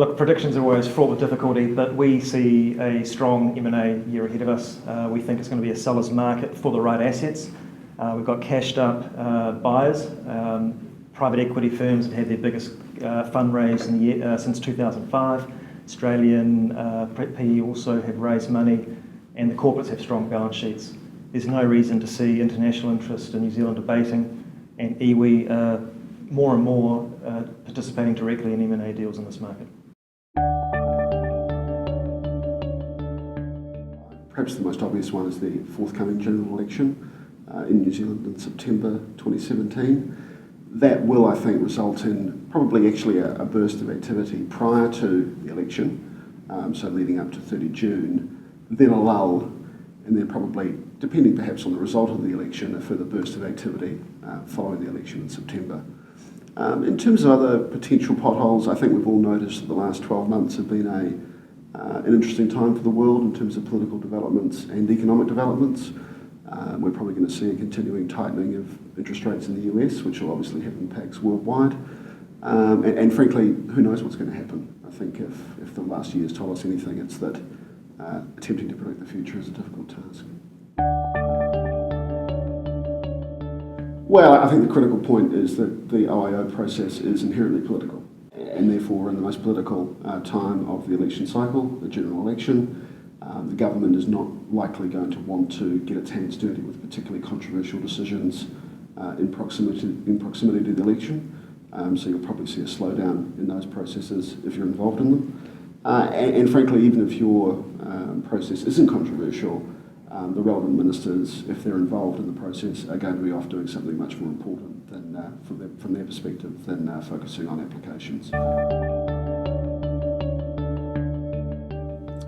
Look, predictions are always fraught with difficulty, but we see a strong M&A year ahead of us. We think it's going to be a seller's market for the right assets. We've got cashed up buyers. Private equity firms have had their biggest fundraise in the year, since 2005. Australian PE also have raised money, and the corporates have strong balance sheets. There's no reason to see international interest in New Zealand abating, and iwi more and more participating directly in M&A deals in this market. Perhaps the most obvious one is the forthcoming general election in New Zealand in September 2017. That will, I think, result in probably actually a burst of activity prior to the election, so leading up to 30 June, then a lull, and then probably, depending perhaps on the result of the election, a further burst of activity following the election in September. In terms of other potential potholes, I think we've all noticed that the last 12 months have been an interesting time for the world in terms of political developments and economic developments. We're probably going to see a continuing tightening of interest rates in the US, which will obviously have impacts worldwide. And frankly, who knows what's going to happen? I think if the last year's told us anything, it's that attempting to predict the future is a difficult task. Well, I think the critical point is that the OIO process is inherently political, and therefore in the most political time of the election cycle, the general election, the government is not likely going to want to get its hands dirty with particularly controversial decisions in proximity to the election. So you'll probably see a slowdown in those processes if you're involved in them. And frankly, even if your process isn't controversial, the relevant ministers, if they're involved in the process, are going to be off doing something much more important than, from their perspective, than focusing on applications.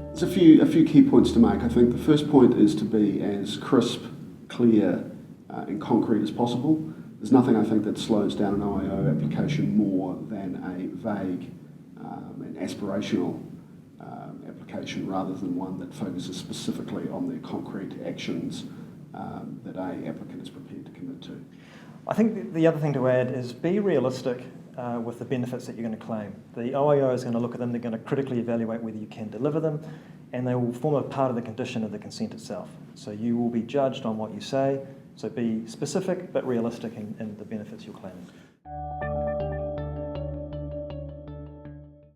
There's a few key points to make. I think the first point is to be as crisp, clear, and concrete as possible. There's nothing, I think, that slows down an OIO application more than a vague and aspirational application rather than one that focuses specifically on the concrete actions that an applicant is prepared to commit to. I think the other thing to add is be realistic with the benefits that you're going to claim. The OIO is going to look at them, they're going to critically evaluate whether you can deliver them, and they will form a part of the condition of the consent itself. So you will be judged on what you say, so be specific but realistic in the benefits you're claiming.